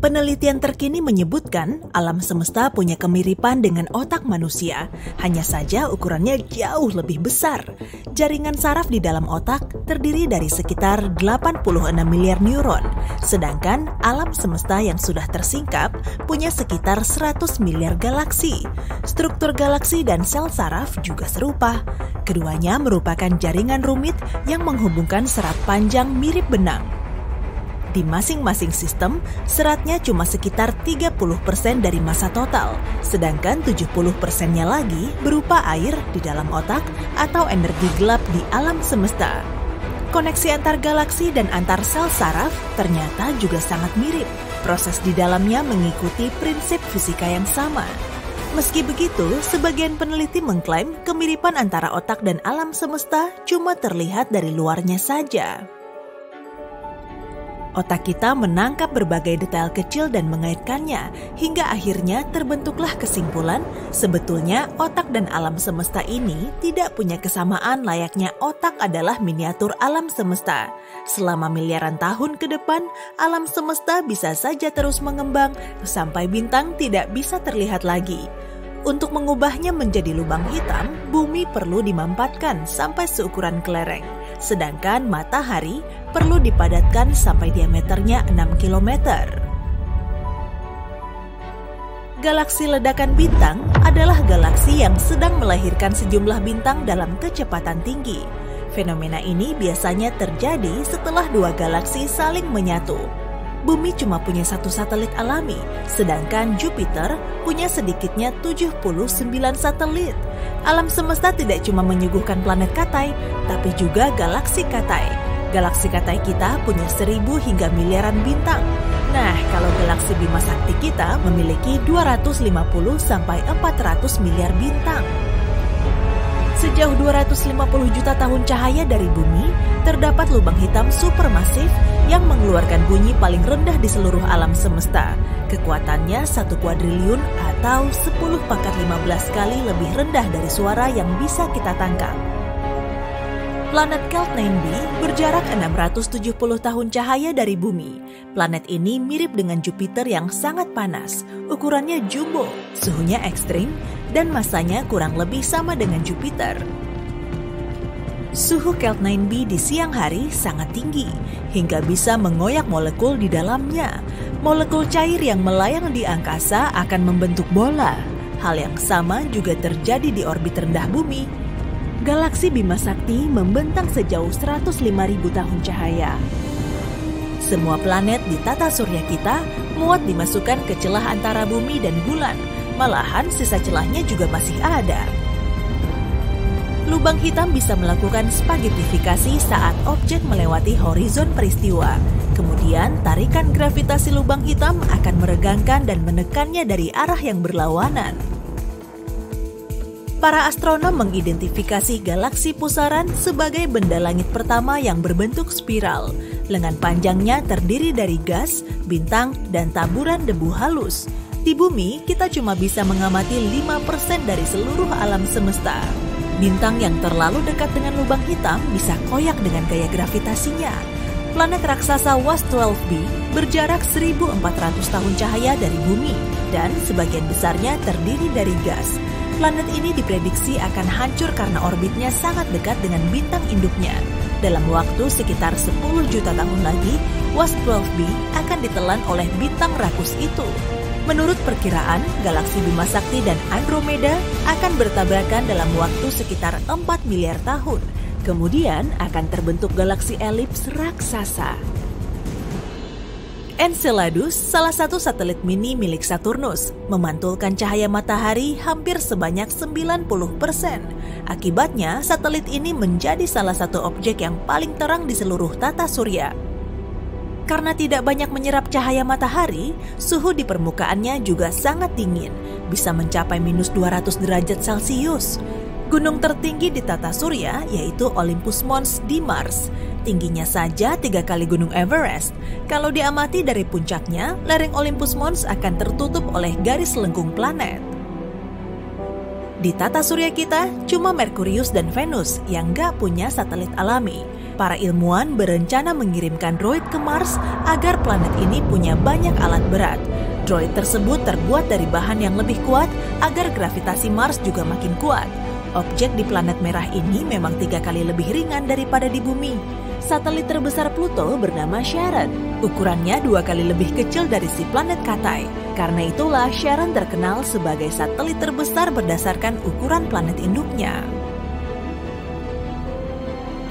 Penelitian terkini menyebutkan alam semesta punya kemiripan dengan otak manusia, hanya saja ukurannya jauh lebih besar. Jaringan saraf di dalam otak terdiri dari sekitar 86 miliar neuron, sedangkan alam semesta yang sudah tersingkap punya sekitar 100 miliar galaksi. Struktur galaksi dan sel saraf juga serupa. Keduanya merupakan jaringan rumit yang menghubungkan serat panjang mirip benang. Di masing-masing sistem, seratnya cuma sekitar 30% dari massa total, sedangkan 70%-nya lagi berupa air di dalam otak atau energi gelap di alam semesta. Koneksi antar galaksi dan antar sel saraf ternyata juga sangat mirip. Proses di dalamnya mengikuti prinsip fisika yang sama. Meski begitu, sebagian peneliti mengklaim kemiripan antara otak dan alam semesta cuma terlihat dari luarnya saja. Otak kita menangkap berbagai detail kecil dan mengaitkannya, hingga akhirnya terbentuklah kesimpulan sebetulnya otak dan alam semesta ini tidak punya kesamaan layaknya otak adalah miniatur alam semesta. Selama miliaran tahun ke depan, alam semesta bisa saja terus mengembang sampai bintang tidak bisa terlihat lagi. Untuk mengubahnya menjadi lubang hitam, bumi perlu dimampatkan sampai seukuran kelereng. Sedangkan matahari perlu dipadatkan sampai diameternya 6 km. Galaksi ledakan bintang adalah galaksi yang sedang melahirkan sejumlah bintang dalam kecepatan tinggi. Fenomena ini biasanya terjadi setelah dua galaksi saling menyatu. Bumi cuma punya satu satelit alami, sedangkan Jupiter punya sedikitnya 79 satelit. Alam semesta tidak cuma menyuguhkan planet Katai, tapi juga galaksi Katai. Galaksi Katai kita punya 1000 hingga miliaran bintang. Nah, kalau galaksi Bima Sakti kita memiliki 250 sampai 400 miliar bintang. Sejauh 250 juta tahun cahaya dari bumi, terdapat lubang hitam supermasif yang mengeluarkan bunyi paling rendah di seluruh alam semesta. Kekuatannya 1 kuadriliun atau 10 pangkat 15 kali lebih rendah dari suara yang bisa kita tangkap. Planet Keltnane b berjarak 670 tahun cahaya dari bumi. Planet ini mirip dengan Jupiter yang sangat panas, ukurannya jumbo, suhunya ekstrim, dan masanya kurang lebih sama dengan Jupiter. Suhu Keltnane b di siang hari sangat tinggi, hingga bisa mengoyak molekul di dalamnya. Molekul cair yang melayang di angkasa akan membentuk bola. Hal yang sama juga terjadi di orbit rendah bumi. Galaksi Bima Sakti membentang sejauh 105.000 tahun cahaya. Semua planet di tata surya kita muat dimasukkan ke celah antara bumi dan bulan. Malahan sisa celahnya juga masih ada. Lubang hitam bisa melakukan spaghettifikasi saat objek melewati horizon peristiwa. Kemudian tarikan gravitasi lubang hitam akan meregangkan dan menekannya dari arah yang berlawanan. Para astronom mengidentifikasi galaksi pusaran sebagai benda langit pertama yang berbentuk spiral. Lengan panjangnya terdiri dari gas, bintang, dan taburan debu halus. Di bumi, kita cuma bisa mengamati 5% dari seluruh alam semesta. Bintang yang terlalu dekat dengan lubang hitam bisa koyak dengan gaya gravitasinya. Planet raksasa WASP-12b berjarak 1.400 tahun cahaya dari bumi, dan sebagian besarnya terdiri dari gas. Planet ini diprediksi akan hancur karena orbitnya sangat dekat dengan bintang induknya. Dalam waktu sekitar 10 juta tahun lagi, WASP-12b akan ditelan oleh bintang rakus itu. Menurut perkiraan, galaksi Bima Sakti dan Andromeda akan bertabrakan dalam waktu sekitar 4 miliar tahun. Kemudian akan terbentuk galaksi elips raksasa. Enceladus, salah satu satelit mini milik Saturnus, memantulkan cahaya matahari hampir sebanyak 90%. Akibatnya, satelit ini menjadi salah satu objek yang paling terang di seluruh tata surya. Karena tidak banyak menyerap cahaya matahari, suhu di permukaannya juga sangat dingin, bisa mencapai minus 200 derajat Celcius. Gunung tertinggi di tata surya yaitu Olympus Mons di Mars. Tingginya saja 3 kali gunung Everest. Kalau diamati dari puncaknya, lereng Olympus Mons akan tertutup oleh garis lengkung planet. Di tata surya kita, cuma Merkurius dan Venus yang nggak punya satelit alami. Para ilmuwan berencana mengirimkan droid ke Mars agar planet ini punya banyak alat berat. Droid tersebut terbuat dari bahan yang lebih kuat agar gravitasi Mars juga makin kuat. Objek di planet merah ini memang 3 kali lebih ringan daripada di bumi. Satelit terbesar Pluto bernama Charon. Ukurannya 2 kali lebih kecil dari si planet Katai. Karena itulah Charon terkenal sebagai satelit terbesar berdasarkan ukuran planet induknya.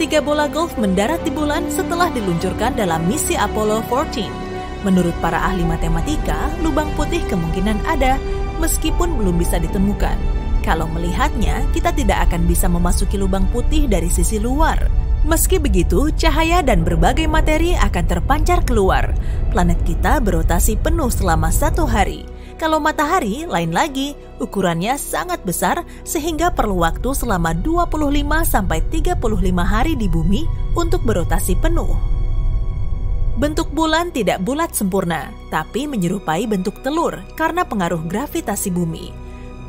3 bola golf mendarat di bulan setelah diluncurkan dalam misi Apollo 14. Menurut para ahli matematika, lubang putih kemungkinan ada, meskipun belum bisa ditemukan. Kalau melihatnya, kita tidak akan bisa memasuki lubang putih dari sisi luar. Meski begitu, cahaya dan berbagai materi akan terpancar keluar. Planet kita berotasi penuh selama 1 hari. Kalau matahari, lain lagi, ukurannya sangat besar sehingga perlu waktu selama 25-35 hari di bumi untuk berotasi penuh. Bentuk bulan tidak bulat sempurna, tapi menyerupai bentuk telur karena pengaruh gravitasi bumi.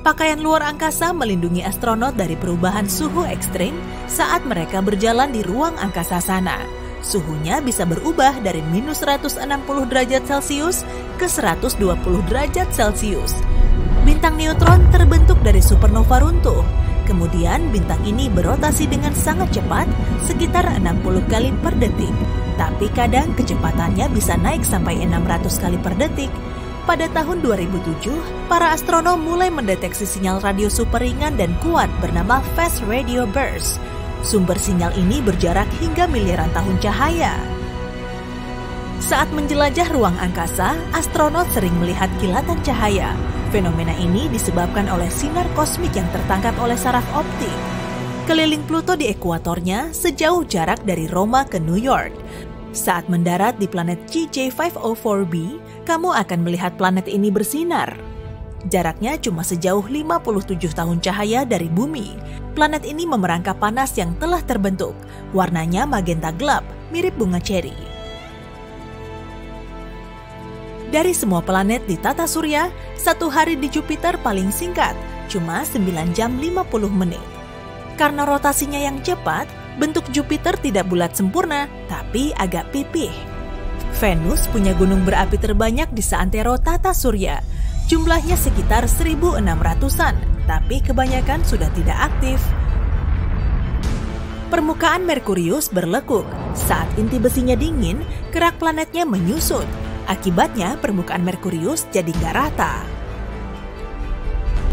Pakaian luar angkasa melindungi astronot dari perubahan suhu ekstrim saat mereka berjalan di ruang angkasa sana. Suhunya bisa berubah dari minus 160 derajat Celcius ke 120 derajat Celcius. Bintang neutron terbentuk dari supernova runtuh. Kemudian bintang ini berotasi dengan sangat cepat, sekitar 60 kali per detik. Tapi kadang kecepatannya bisa naik sampai 600 kali per detik. Pada tahun 2007, para astronom mulai mendeteksi sinyal radio super ringan dan kuat bernama Fast Radio Burst. Sumber sinyal ini berjarak hingga miliaran tahun cahaya. Saat menjelajah ruang angkasa, astronot sering melihat kilatan cahaya. Fenomena ini disebabkan oleh sinar kosmik yang tertangkap oleh saraf optik. Keliling Pluto di ekuatornya sejauh jarak dari Roma ke New York. Saat mendarat di planet GJ504b, kamu akan melihat planet ini bersinar. Jaraknya cuma sejauh 57 tahun cahaya dari bumi. Planet ini memerangkap panas yang telah terbentuk. Warnanya magenta gelap, mirip bunga ceri. Dari semua planet di tata surya, 1 hari di Jupiter paling singkat, cuma 9 jam 50 menit. Karena rotasinya yang cepat, bentuk Jupiter tidak bulat sempurna, tapi agak pipih. Venus punya gunung berapi terbanyak di seantero tata surya. Jumlahnya sekitar 1.600-an, tapi kebanyakan sudah tidak aktif. Permukaan Merkurius berlekuk. Saat inti besinya dingin, kerak planetnya menyusut. Akibatnya permukaan Merkurius jadi nggak rata.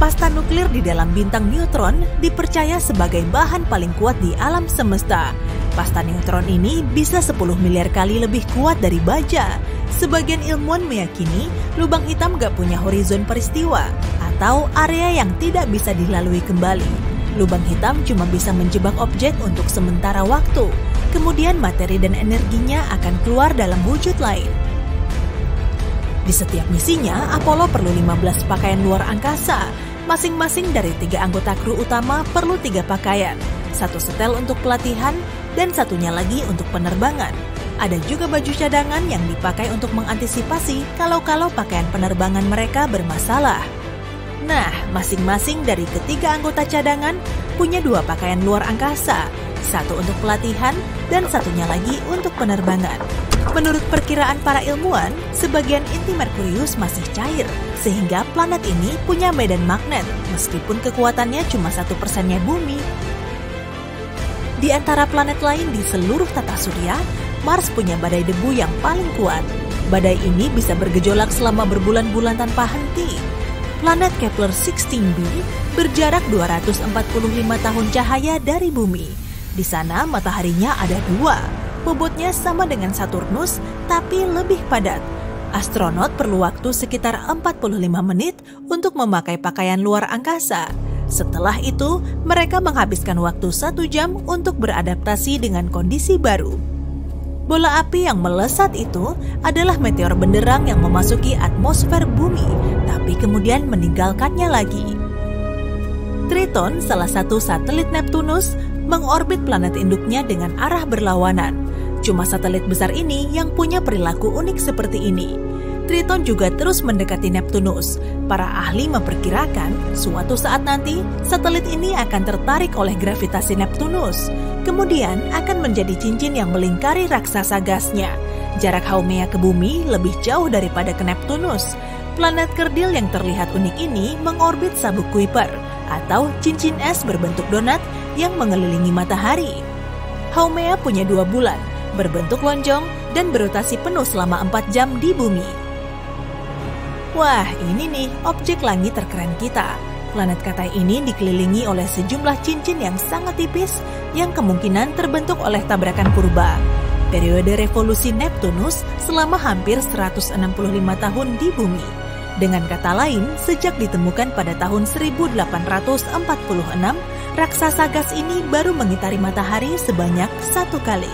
Pasta nuklir di dalam bintang neutron dipercaya sebagai bahan paling kuat di alam semesta. Pasta neutron ini bisa 10 miliar kali lebih kuat dari baja. Sebagian ilmuwan meyakini lubang hitam gak punya horizon peristiwa atau area yang tidak bisa dilalui kembali. Lubang hitam cuma bisa menjebak objek untuk sementara waktu. Kemudian materi dan energinya akan keluar dalam wujud lain. Di setiap misinya, Apollo perlu 15 pakaian luar angkasa. Masing-masing dari 3 anggota kru utama perlu 3 pakaian, 1 setel untuk pelatihan, dan satunya lagi untuk penerbangan. Ada juga baju cadangan yang dipakai untuk mengantisipasi kalau pakaian penerbangan mereka bermasalah. Nah, masing-masing dari ketiga anggota cadangan punya 2 pakaian luar angkasa, 1 untuk pelatihan, dan satunya lagi untuk penerbangan. Menurut perkiraan para ilmuwan, sebagian inti Merkurius masih cair, sehingga planet ini punya medan magnet, meskipun kekuatannya cuma 1%-nya bumi. Di antara planet lain di seluruh tata surya, Mars punya badai debu yang paling kuat. Badai ini bisa bergejolak selama berbulan-bulan tanpa henti. Planet Kepler-16b berjarak 245 tahun cahaya dari bumi. Di sana mataharinya ada 2. Bobotnya sama dengan Saturnus, tapi lebih padat. Astronot perlu waktu sekitar 45 menit untuk memakai pakaian luar angkasa. Setelah itu, mereka menghabiskan waktu 1 jam untuk beradaptasi dengan kondisi baru. Bola api yang melesat itu adalah meteor benderang yang memasuki atmosfer bumi, tapi kemudian meninggalkannya lagi. Triton, salah satu satelit Neptunus, mengorbit planet induknya dengan arah berlawanan. Cuma satelit besar ini yang punya perilaku unik seperti ini. Triton juga terus mendekati Neptunus. Para ahli memperkirakan suatu saat nanti satelit ini akan tertarik oleh gravitasi Neptunus. Kemudian akan menjadi cincin yang melingkari raksasa gasnya. Jarak Haumea ke bumi lebih jauh daripada ke Neptunus. Planet kerdil yang terlihat unik ini mengorbit sabuk Kuiper atau cincin es berbentuk donat yang mengelilingi matahari. Haumea punya 2 bulan, berbentuk lonjong dan berotasi penuh selama 4 jam di bumi. Wah, ini nih objek langit terkeren kita. Planet Katai ini dikelilingi oleh sejumlah cincin yang sangat tipis yang kemungkinan terbentuk oleh tabrakan purba. Periode revolusi Neptunus selama hampir 165 tahun di bumi. Dengan kata lain, sejak ditemukan pada tahun 1846, raksasa gas ini baru mengitari matahari sebanyak 1 kali.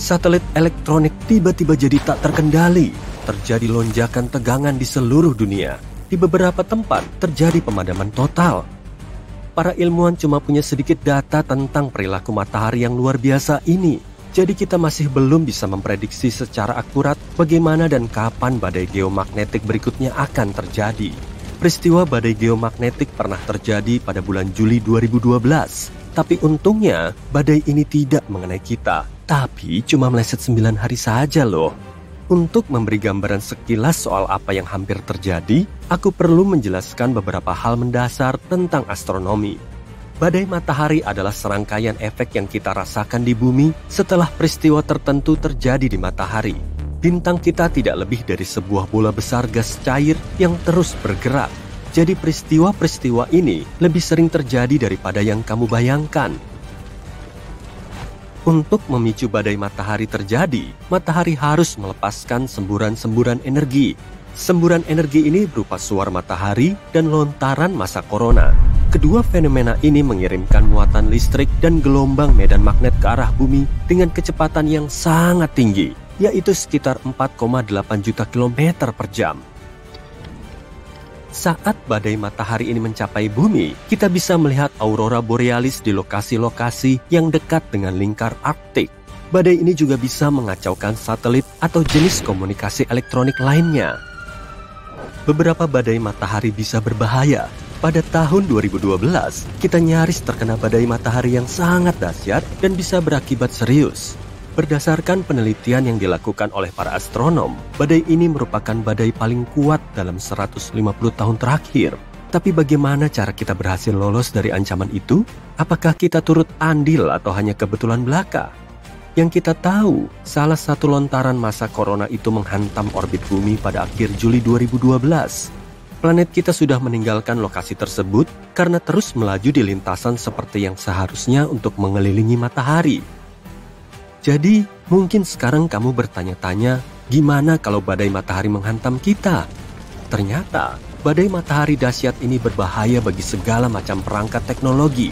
Satelit elektronik tiba-tiba jadi tak terkendali. Terjadi lonjakan tegangan di seluruh dunia. Di beberapa tempat terjadi pemadaman total. Para ilmuwan cuma punya sedikit data tentang perilaku matahari yang luar biasa ini. Jadi kita masih belum bisa memprediksi secara akurat bagaimana dan kapan badai geomagnetik berikutnya akan terjadi. Peristiwa badai geomagnetik pernah terjadi pada bulan Juli 2012. Tapi untungnya, badai ini tidak mengenai kita. Tapi cuma meleset 9 hari saja loh. Untuk memberi gambaran sekilas soal apa yang hampir terjadi, aku perlu menjelaskan beberapa hal mendasar tentang astronomi. Badai matahari adalah serangkaian efek yang kita rasakan di bumi setelah peristiwa tertentu terjadi di matahari. Bintang kita tidak lebih dari sebuah bola besar gas cair yang terus bergerak. Jadi peristiwa-peristiwa ini lebih sering terjadi daripada yang kamu bayangkan. Untuk memicu badai matahari terjadi, matahari harus melepaskan semburan-semburan energi. Semburan energi ini berupa suar matahari dan lontaran massa corona. Kedua fenomena ini mengirimkan muatan listrik dan gelombang medan magnet ke arah bumi dengan kecepatan yang sangat tinggi, yaitu sekitar 4,8 juta kilometer per jam. Saat badai matahari ini mencapai bumi, kita bisa melihat aurora borealis di lokasi-lokasi yang dekat dengan lingkar Arktik. Badai ini juga bisa mengacaukan satelit atau jenis komunikasi elektronik lainnya. Beberapa badai matahari bisa berbahaya. Pada tahun 2012, kita nyaris terkena badai matahari yang sangat dahsyat dan bisa berakibat serius. Berdasarkan penelitian yang dilakukan oleh para astronom, badai ini merupakan badai paling kuat dalam 150 tahun terakhir. Tapi bagaimana cara kita berhasil lolos dari ancaman itu? Apakah kita turut andil atau hanya kebetulan belaka? Yang kita tahu, salah satu lontaran massa corona itu menghantam orbit bumi pada akhir Juli 2012. Planet kita sudah meninggalkan lokasi tersebut karena terus melaju di lintasan seperti yang seharusnya untuk mengelilingi matahari. Jadi, mungkin sekarang kamu bertanya-tanya, gimana kalau badai matahari menghantam kita? Ternyata, badai matahari dahsyat ini berbahaya bagi segala macam perangkat teknologi.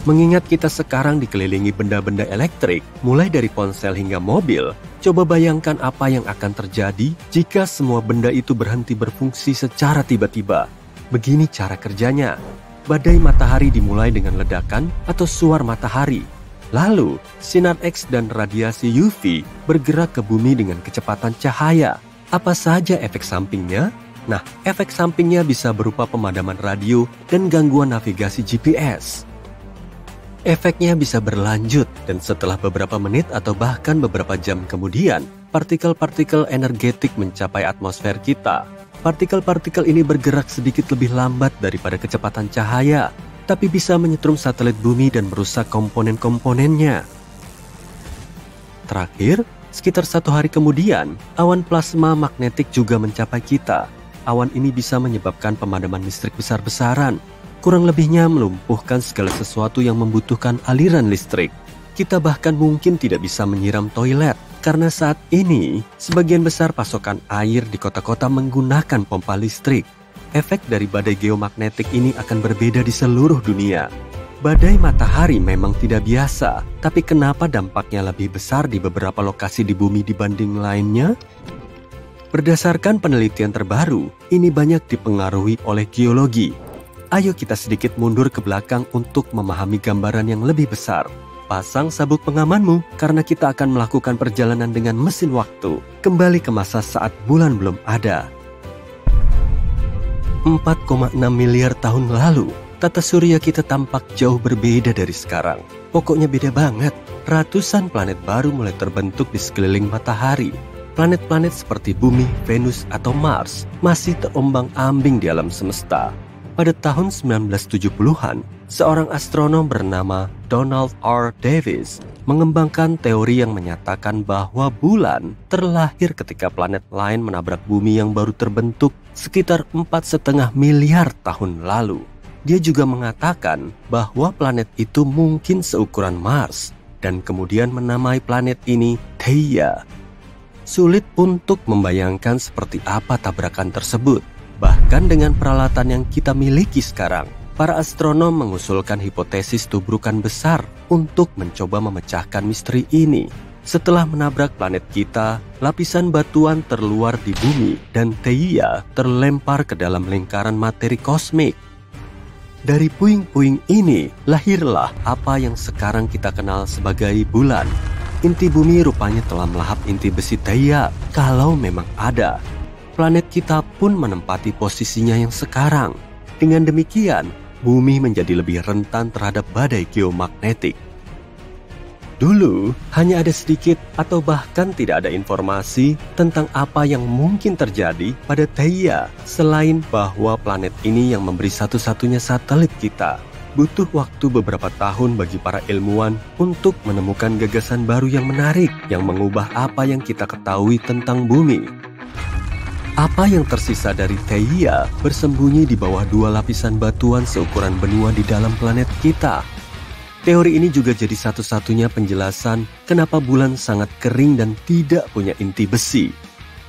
Mengingat kita sekarang dikelilingi benda-benda elektrik, mulai dari ponsel hingga mobil, coba bayangkan apa yang akan terjadi jika semua benda itu berhenti berfungsi secara tiba-tiba. Begini cara kerjanya. Badai matahari dimulai dengan ledakan atau suar matahari. Lalu, sinar X dan radiasi UV bergerak ke bumi dengan kecepatan cahaya. Apa saja efek sampingnya? Nah, efek sampingnya bisa berupa pemadaman radio dan gangguan navigasi GPS. Efeknya bisa berlanjut, dan setelah beberapa menit atau bahkan beberapa jam kemudian, partikel-partikel energetik mencapai atmosfer kita. Partikel-partikel ini bergerak sedikit lebih lambat daripada kecepatan cahaya, tapi bisa menyetrum satelit bumi dan merusak komponen-komponennya. Terakhir, sekitar 1 hari kemudian, awan plasma magnetik juga mencapai kita. Awan ini bisa menyebabkan pemadaman listrik besar-besaran, kurang lebihnya melumpuhkan segala sesuatu yang membutuhkan aliran listrik. Kita bahkan mungkin tidak bisa menyiram toilet, karena saat ini, sebagian besar pasokan air di kota-kota menggunakan pompa listrik. Efek dari badai geomagnetik ini akan berbeda di seluruh dunia. Badai matahari memang tidak biasa, tapi kenapa dampaknya lebih besar di beberapa lokasi di bumi dibanding lainnya? Berdasarkan penelitian terbaru, ini banyak dipengaruhi oleh geologi. Ayo kita sedikit mundur ke belakang untuk memahami gambaran yang lebih besar. pasang sabuk pengamanmu karena kita akan melakukan perjalanan dengan mesin waktu kembali ke masa saat bulan belum ada. 4,6 miliar tahun lalu, tata surya kita tampak jauh berbeda dari sekarang. Pokoknya beda banget. Ratusan planet baru mulai terbentuk di sekeliling matahari. Planet-planet seperti Bumi, Venus, atau Mars masih terombang-ambing di alam semesta. Pada tahun 1970-an, seorang astronom bernama Donald R. Davis mengembangkan teori yang menyatakan bahwa bulan terlahir ketika planet lain menabrak bumi yang baru terbentuk sekitar 4,5 miliar tahun lalu. Dia juga mengatakan bahwa planet itu mungkin seukuran Mars dan kemudian menamai planet ini Theia. Sulit untuk membayangkan seperti apa tabrakan tersebut. Bahkan dengan peralatan yang kita miliki sekarang, para astronom mengusulkan hipotesis tubrukan besar untuk mencoba memecahkan misteri ini. Setelah menabrak planet kita, lapisan batuan terluar di bumi dan Theia terlempar ke dalam lingkaran materi kosmik. Dari puing-puing ini, lahirlah apa yang sekarang kita kenal sebagai bulan. Inti bumi rupanya telah melahap inti besi Theia, kalau memang ada. Planet kita pun menempati posisinya yang sekarang. Dengan demikian, bumi menjadi lebih rentan terhadap badai geomagnetik. Dulu, hanya ada sedikit atau bahkan tidak ada informasi tentang apa yang mungkin terjadi pada Theia, selain bahwa planet ini yang memberi satu-satunya satelit kita. Butuh waktu beberapa tahun bagi para ilmuwan untuk menemukan gagasan baru yang menarik yang mengubah apa yang kita ketahui tentang bumi. Apa yang tersisa dari Theia bersembunyi di bawah dua lapisan batuan seukuran benua di dalam planet kita. Teori ini juga jadi satu-satunya penjelasan kenapa bulan sangat kering dan tidak punya inti besi.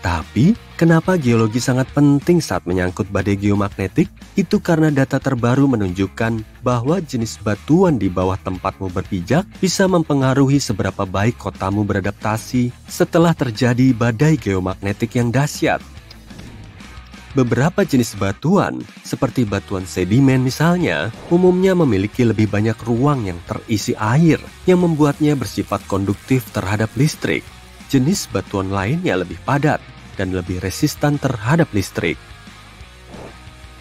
Tapi, kenapa geologi sangat penting saat menyangkut badai geomagnetik? Itu karena data terbaru menunjukkan bahwa jenis batuan di bawah tempatmu berpijak bisa mempengaruhi seberapa baik kotamu beradaptasi setelah terjadi badai geomagnetik yang dahsyat. Beberapa jenis batuan, seperti batuan sedimen misalnya, umumnya memiliki lebih banyak ruang yang terisi air, yang membuatnya bersifat konduktif terhadap listrik. Jenis batuan lainnya lebih padat dan lebih resistan terhadap listrik.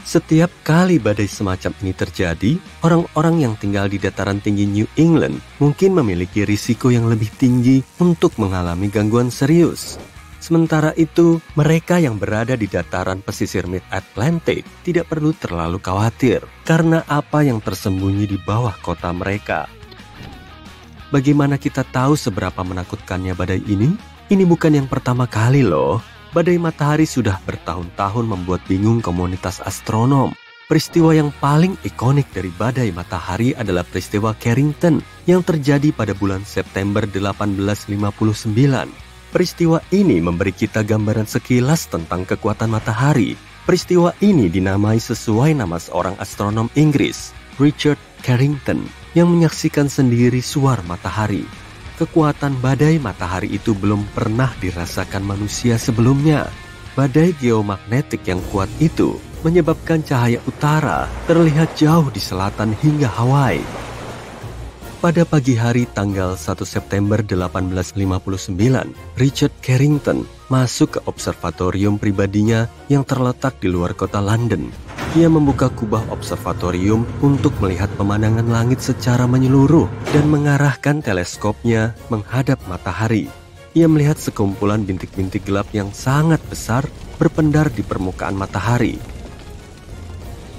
Setiap kali badai semacam ini terjadi, orang-orang yang tinggal di dataran tinggi New England mungkin memiliki risiko yang lebih tinggi untuk mengalami gangguan serius. Sementara itu, mereka yang berada di dataran pesisir Mid-Atlantic tidak perlu terlalu khawatir karena apa yang tersembunyi di bawah kota mereka. Bagaimana kita tahu seberapa menakutkannya badai ini? Ini bukan yang pertama kali loh. Badai matahari sudah bertahun-tahun membuat bingung komunitas astronom. Peristiwa yang paling ikonik dari badai matahari adalah peristiwa Carrington yang terjadi pada bulan September 1859. Peristiwa ini memberi kita gambaran sekilas tentang kekuatan matahari. Peristiwa ini dinamai sesuai nama seorang astronom Inggris, Richard Carrington, yang menyaksikan sendiri suar matahari. Kekuatan badai matahari itu belum pernah dirasakan manusia sebelumnya. Badai geomagnetik yang kuat itu menyebabkan cahaya utara terlihat jauh di selatan hingga Hawaii. Pada pagi hari tanggal 1 September 1859, Richard Carrington masuk ke observatorium pribadinya yang terletak di luar kota London. Ia membuka kubah observatorium untuk melihat pemandangan langit secara menyeluruh dan mengarahkan teleskopnya menghadap matahari. Ia melihat sekumpulan bintik-bintik gelap yang sangat besar berpendar di permukaan matahari.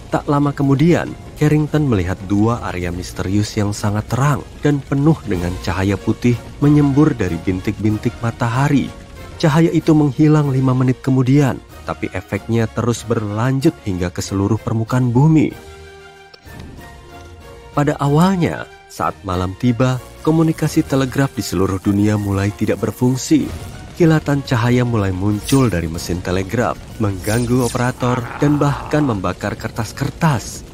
Tak lama kemudian, Carrington melihat dua area misterius yang sangat terang dan penuh dengan cahaya putih menyembur dari bintik-bintik matahari. Cahaya itu menghilang 5 menit kemudian, tapi efeknya terus berlanjut hingga ke seluruh permukaan bumi. Pada awalnya, saat malam tiba, komunikasi telegraf di seluruh dunia mulai tidak berfungsi. Kilatan cahaya mulai muncul dari mesin telegraf, mengganggu operator dan bahkan membakar kertas-kertas.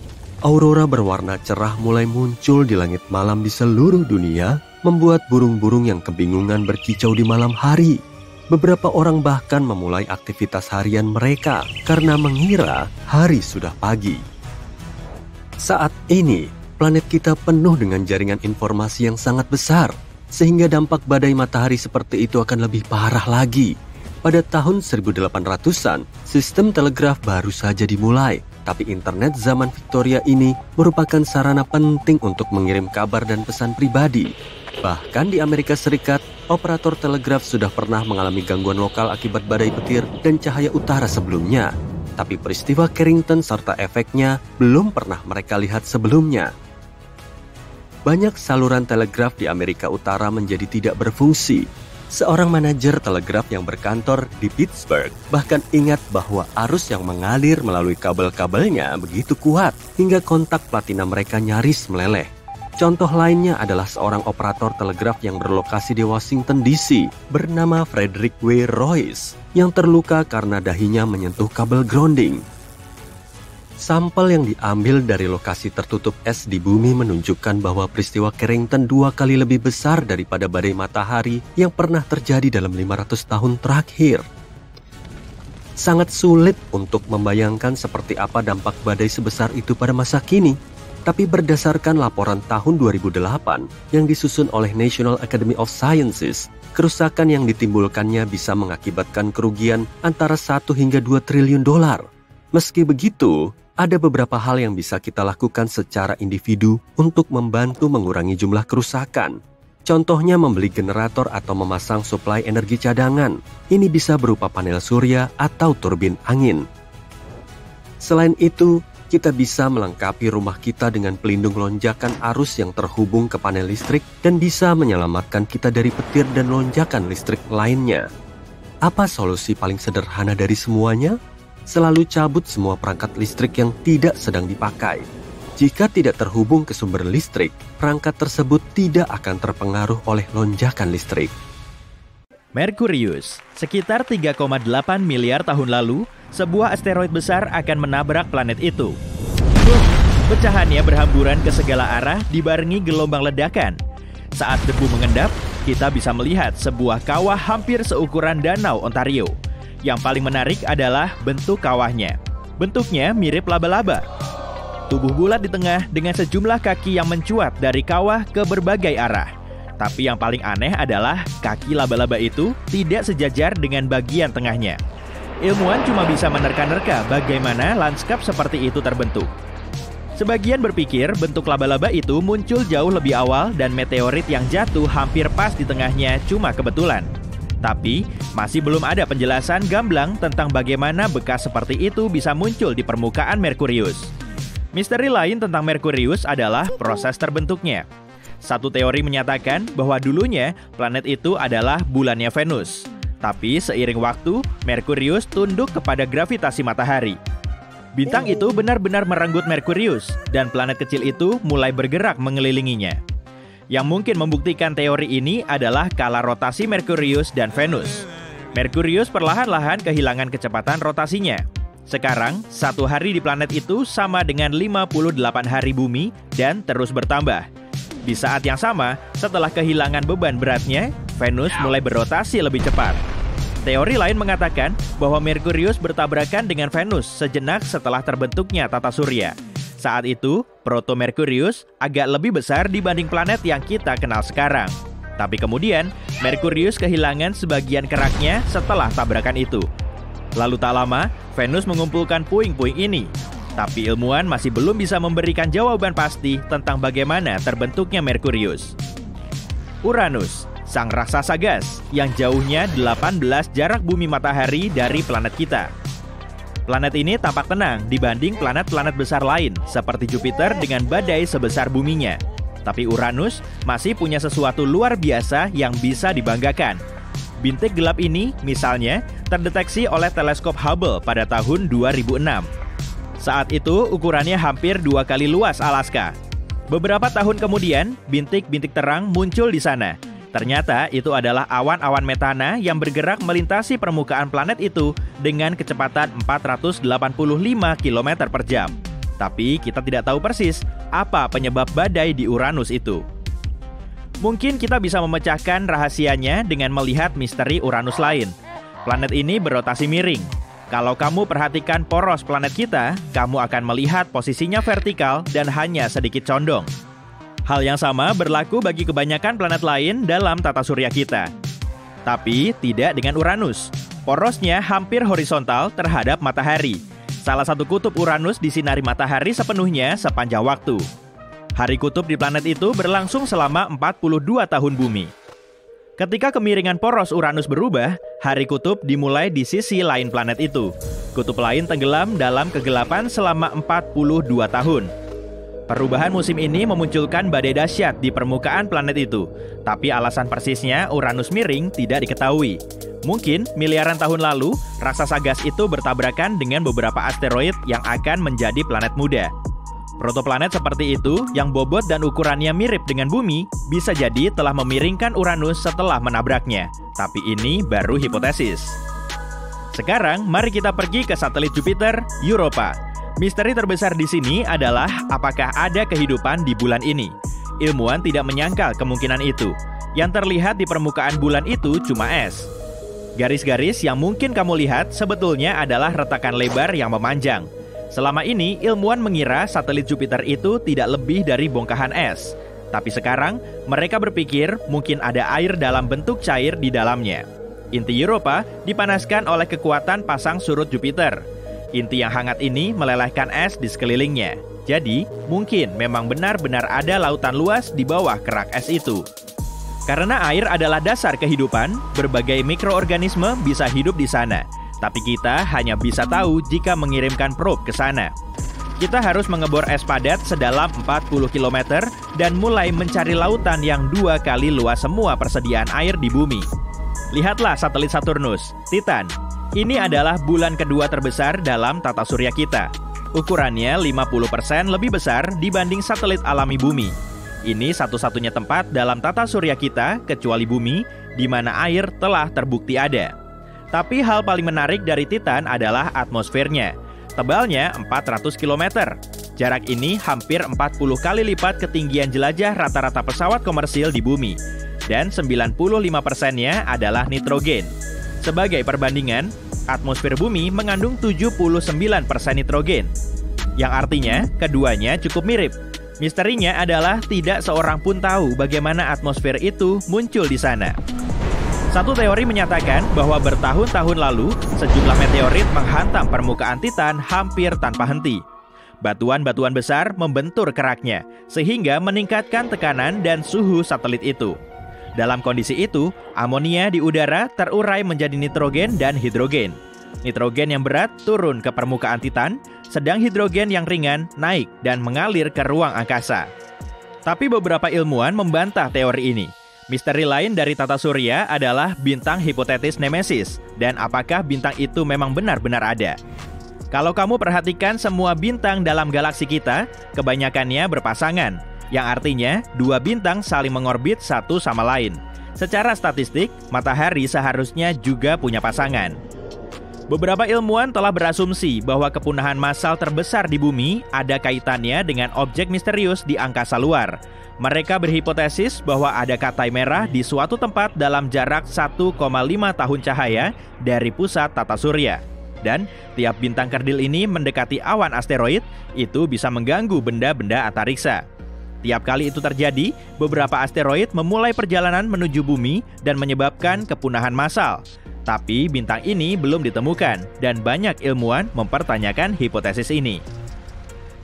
Aurora berwarna cerah mulai muncul di langit malam di seluruh dunia, membuat burung-burung yang kebingungan berkicau di malam hari. Beberapa orang bahkan memulai aktivitas harian mereka karena mengira hari sudah pagi. Saat ini, planet kita penuh dengan jaringan informasi yang sangat besar, sehingga dampak badai matahari seperti itu akan lebih parah lagi. Pada tahun 1800-an, sistem telegraf baru saja dimulai, tapi internet zaman Victoria ini merupakan sarana penting untuk mengirim kabar dan pesan pribadi. Bahkan di Amerika Serikat, operator telegraf sudah pernah mengalami gangguan lokal akibat badai petir dan cahaya utara sebelumnya. Tapi peristiwa Carrington serta efeknya belum pernah mereka lihat sebelumnya. Banyak saluran telegraf di Amerika Utara menjadi tidak berfungsi. Seorang manajer telegraf yang berkantor di Pittsburgh bahkan ingat bahwa arus yang mengalir melalui kabel-kabelnya begitu kuat hingga kontak platina mereka nyaris meleleh. Contoh lainnya adalah seorang operator telegraf yang berlokasi di Washington DC bernama Frederick W. Royce yang terluka karena dahinya menyentuh kabel grounding. Sampel yang diambil dari lokasi tertutup es di bumi menunjukkan bahwa peristiwa Carrington 2 kali lebih besar daripada badai matahari yang pernah terjadi dalam 500 tahun terakhir. Sangat sulit untuk membayangkan seperti apa dampak badai sebesar itu pada masa kini. Tapi berdasarkan laporan tahun 2008 yang disusun oleh National Academy of Sciences, kerusakan yang ditimbulkannya bisa mengakibatkan kerugian antara 1 hingga 2 triliun dolar. Meski begitu, ada beberapa hal yang bisa kita lakukan secara individu untuk membantu mengurangi jumlah kerusakan. Contohnya membeli generator atau memasang suplai energi cadangan. Ini bisa berupa panel surya atau turbin angin. Selain itu, kita bisa melengkapi rumah kita dengan pelindung lonjakan arus yang terhubung ke panel listrik dan bisa menyelamatkan kita dari petir dan lonjakan listrik lainnya. Apa solusi paling sederhana dari semuanya? Selalu cabut semua perangkat listrik yang tidak sedang dipakai. Jika tidak terhubung ke sumber listrik, perangkat tersebut tidak akan terpengaruh oleh lonjakan listrik. Merkurius, sekitar 3,8 miliar tahun lalu, sebuah asteroid besar akan menabrak planet itu. Pecahannya berhamburan ke segala arah dibarengi gelombang ledakan. Saat debu mengendap, kita bisa melihat sebuah kawah hampir seukuran Danau Ontario. Yang paling menarik adalah bentuk kawahnya. Bentuknya mirip laba-laba. Tubuh bulat di tengah dengan sejumlah kaki yang mencuat dari kawah ke berbagai arah. Tapi yang paling aneh adalah kaki laba-laba itu tidak sejajar dengan bagian tengahnya. Ilmuwan cuma bisa menerka-nerka bagaimana lanskap seperti itu terbentuk. Sebagian berpikir bentuk laba-laba itu muncul jauh lebih awal dan meteorit yang jatuh hampir pas di tengahnya cuma kebetulan. Tapi, masih belum ada penjelasan gamblang tentang bagaimana bekas seperti itu bisa muncul di permukaan Merkurius. Misteri lain tentang Merkurius adalah proses terbentuknya. Satu teori menyatakan bahwa dulunya planet itu adalah bulannya Venus. Tapi seiring waktu, Merkurius tunduk kepada gravitasi matahari. Bintang itu benar-benar merenggut Merkurius, dan planet kecil itu mulai bergerak mengelilinginya. Yang mungkin membuktikan teori ini adalah kala rotasi Merkurius dan Venus. Merkurius perlahan-lahan kehilangan kecepatan rotasinya. Sekarang, 1 hari di planet itu sama dengan 58 hari bumi dan terus bertambah. Di saat yang sama, setelah kehilangan beban beratnya, Venus mulai berotasi lebih cepat. Teori lain mengatakan bahwa Merkurius bertabrakan dengan Venus sejenak setelah terbentuknya tata surya. Saat itu, Proto-Merkurius agak lebih besar dibanding planet yang kita kenal sekarang. Tapi kemudian, Merkurius kehilangan sebagian keraknya setelah tabrakan itu. Lalu tak lama, Venus mengumpulkan puing-puing ini. Tapi ilmuwan masih belum bisa memberikan jawaban pasti tentang bagaimana terbentuknya Merkurius. Uranus, sang raksasa gas yang jauhnya 18 jarak bumi matahari dari planet kita. Planet ini tampak tenang dibanding planet-planet besar lain seperti Jupiter dengan badai sebesar buminya. Tapi Uranus masih punya sesuatu luar biasa yang bisa dibanggakan. Bintik gelap ini, misalnya, terdeteksi oleh teleskop Hubble pada tahun 2006. Saat itu, ukurannya hampir 2 kali luas Alaska. Beberapa tahun kemudian, bintik-bintik terang muncul di sana. Ternyata itu adalah awan-awan metana yang bergerak melintasi permukaan planet itu dengan kecepatan 485 km per jam. Tapi kita tidak tahu persis apa penyebab badai di Uranus itu. Mungkin kita bisa memecahkan rahasianya dengan melihat misteri Uranus lain. Planet ini berotasi miring. Kalau kamu perhatikan poros planet kita, kamu akan melihat posisinya vertikal dan hanya sedikit condong. Hal yang sama berlaku bagi kebanyakan planet lain dalam tata surya kita. Tapi tidak dengan Uranus. Porosnya hampir horizontal terhadap matahari. Salah satu kutub Uranus disinari matahari sepenuhnya sepanjang waktu. Hari kutub di planet itu berlangsung selama 42 tahun bumi. Ketika kemiringan poros Uranus berubah, hari kutub dimulai di sisi lain planet itu. Kutub lain tenggelam dalam kegelapan selama 42 tahun. Perubahan musim ini memunculkan badai dahsyat di permukaan planet itu. Tapi alasan persisnya Uranus miring tidak diketahui. Mungkin miliaran tahun lalu, raksasa gas itu bertabrakan dengan beberapa asteroid yang akan menjadi planet muda. Protoplanet seperti itu, yang bobot dan ukurannya mirip dengan bumi, bisa jadi telah memiringkan Uranus setelah menabraknya. Tapi ini baru hipotesis. Sekarang, mari kita pergi ke satelit Jupiter, Europa. Misteri terbesar di sini adalah apakah ada kehidupan di bulan ini. Ilmuwan tidak menyangkal kemungkinan itu. Yang terlihat di permukaan bulan itu cuma es. Garis-garis yang mungkin kamu lihat sebetulnya adalah retakan lebar yang memanjang. Selama ini, ilmuwan mengira satelit Jupiter itu tidak lebih dari bongkahan es. Tapi sekarang, mereka berpikir mungkin ada air dalam bentuk cair di dalamnya. Inti Europa dipanaskan oleh kekuatan pasang surut Jupiter. Inti yang hangat ini melelehkan es di sekelilingnya. Jadi, mungkin memang benar-benar ada lautan luas di bawah kerak es itu. Karena air adalah dasar kehidupan, berbagai mikroorganisme bisa hidup di sana. Tapi kita hanya bisa tahu jika mengirimkan probe ke sana. Kita harus mengebor es padat sedalam 40 km dan mulai mencari lautan yang 2 kali luas semua persediaan air di bumi. Lihatlah satelit Saturnus, Titan. Ini adalah bulan kedua terbesar dalam tata surya kita. Ukurannya 50% lebih besar dibanding satelit alami bumi. Ini satu-satunya tempat dalam tata surya kita, kecuali bumi, di mana air telah terbukti ada. Tapi hal paling menarik dari Titan adalah atmosfernya. Tebalnya 400 km. Jarak ini hampir 40 kali lipat ketinggian jelajah rata-rata pesawat komersil di bumi. Dan 95%-nya adalah nitrogen. Sebagai perbandingan, atmosfer bumi mengandung 79% nitrogen. Yang artinya, keduanya cukup mirip. Misterinya adalah tidak seorang pun tahu bagaimana atmosfer itu muncul di sana. Satu teori menyatakan bahwa bertahun-tahun lalu, sejumlah meteorit menghantam permukaan Titan hampir tanpa henti. Batuan-batuan besar membentur keraknya, sehingga meningkatkan tekanan dan suhu satelit itu. Dalam kondisi itu, amonia di udara terurai menjadi nitrogen dan hidrogen. Nitrogen yang berat turun ke permukaan Titan, sedang hidrogen yang ringan naik dan mengalir ke ruang angkasa. Tapi beberapa ilmuwan membantah teori ini. Misteri lain dari tata surya adalah bintang hipotetis Nemesis, dan apakah bintang itu memang benar-benar ada. Kalau kamu perhatikan semua bintang dalam galaksi kita, kebanyakannya berpasangan, yang artinya 2 bintang saling mengorbit satu sama lain. Secara statistik, matahari seharusnya juga punya pasangan. Beberapa ilmuwan telah berasumsi bahwa kepunahan massal terbesar di bumi ada kaitannya dengan objek misterius di angkasa luar. Mereka berhipotesis bahwa ada katai merah di suatu tempat dalam jarak 1,5 tahun cahaya dari pusat tata surya. Dan tiap bintang kerdil ini mendekati awan asteroid, itu bisa mengganggu benda-benda antariksa. Tiap kali itu terjadi, beberapa asteroid memulai perjalanan menuju bumi dan menyebabkan kepunahan massal. Tapi bintang ini belum ditemukan dan banyak ilmuwan mempertanyakan hipotesis ini.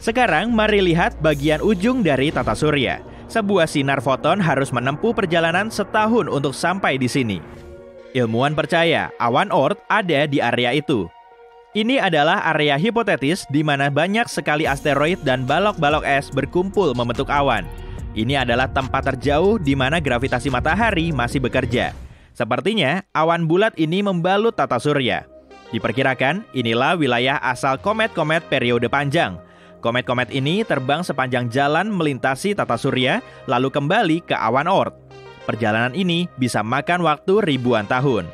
Sekarang mari lihat bagian ujung dari tata surya. Sebuah sinar foton harus menempuh perjalanan setahun untuk sampai di sini. Ilmuwan percaya awan Oort ada di area itu. Ini adalah area hipotetis di mana banyak sekali asteroid dan balok-balok es berkumpul membentuk awan. Ini adalah tempat terjauh di mana gravitasi matahari masih bekerja. Sepertinya awan bulat ini membalut tata surya. Diperkirakan inilah wilayah asal komet-komet periode panjang. Komet-komet ini terbang sepanjang jalan melintasi tata surya, lalu kembali ke awan Oort. Perjalanan ini bisa makan waktu ribuan tahun.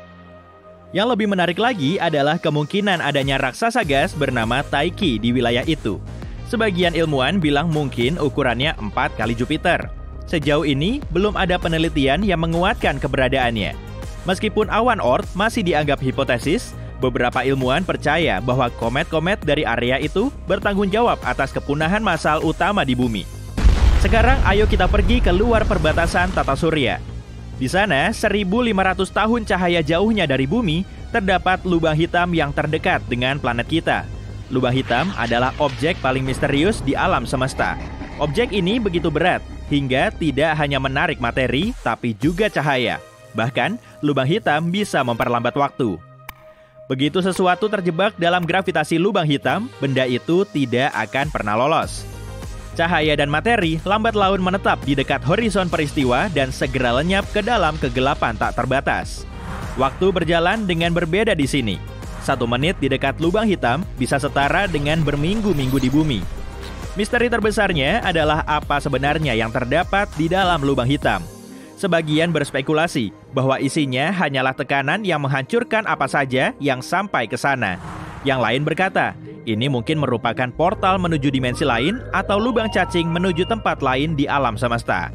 Yang lebih menarik lagi adalah kemungkinan adanya raksasa gas bernama Taiki di wilayah itu. Sebagian ilmuwan bilang mungkin ukurannya 4 kali Jupiter. Sejauh ini, belum ada penelitian yang menguatkan keberadaannya. Meskipun awan Oort masih dianggap hipotesis, Beberapa ilmuwan percaya bahwa komet-komet dari area itu bertanggung jawab atas kepunahan massal utama di bumi. Sekarang ayo kita pergi ke luar perbatasan tata surya. Di sana, 1.500 tahun cahaya jauhnya dari bumi, terdapat lubang hitam yang terdekat dengan planet kita. Lubang hitam adalah objek paling misterius di alam semesta. Objek ini begitu berat, hingga tidak hanya menarik materi, tapi juga cahaya. Bahkan, lubang hitam bisa memperlambat waktu. Begitu sesuatu terjebak dalam gravitasi lubang hitam, benda itu tidak akan pernah lolos. Cahaya dan materi lambat laun menetap di dekat horizon peristiwa dan segera lenyap ke dalam kegelapan tak terbatas. Waktu berjalan dengan berbeda di sini. 1 menit di dekat lubang hitam bisa setara dengan berminggu-minggu di bumi. Misteri terbesarnya adalah apa sebenarnya yang terdapat di dalam lubang hitam. Sebagian berspekulasi bahwa isinya hanyalah tekanan yang menghancurkan apa saja yang sampai ke sana. Yang lain berkata, ini mungkin merupakan portal menuju dimensi lain atau lubang cacing menuju tempat lain di alam semesta.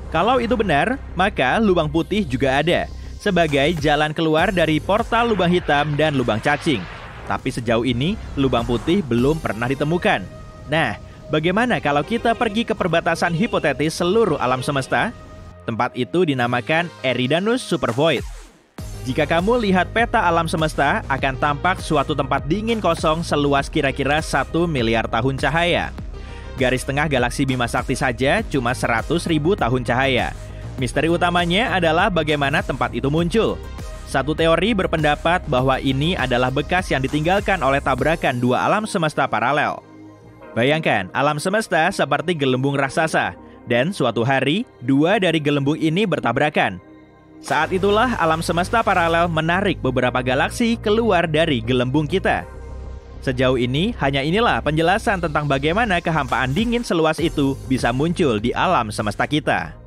Kalau itu benar, maka lubang putih juga ada, sebagai jalan keluar dari portal lubang hitam dan lubang cacing. Tapi sejauh ini, lubang putih belum pernah ditemukan. Nah, bagaimana kalau kita pergi ke perbatasan hipotetis seluruh alam semesta? Tempat itu dinamakan Eridanus Supervoid. Jika kamu lihat peta alam semesta, akan tampak suatu tempat dingin kosong seluas kira-kira 1 miliar tahun cahaya. Garis tengah galaksi Bima Sakti saja cuma 100.000 tahun cahaya. Misteri utamanya adalah bagaimana tempat itu muncul. Satu teori berpendapat bahwa ini adalah bekas yang ditinggalkan oleh tabrakan 2 alam semesta paralel. Bayangkan, alam semesta seperti gelembung raksasa. Dan suatu hari, 2 dari gelembung ini bertabrakan. Saat itulah alam semesta paralel menarik beberapa galaksi keluar dari gelembung kita. Sejauh ini, hanya inilah penjelasan tentang bagaimana kehampaan dingin seluas itu bisa muncul di alam semesta kita.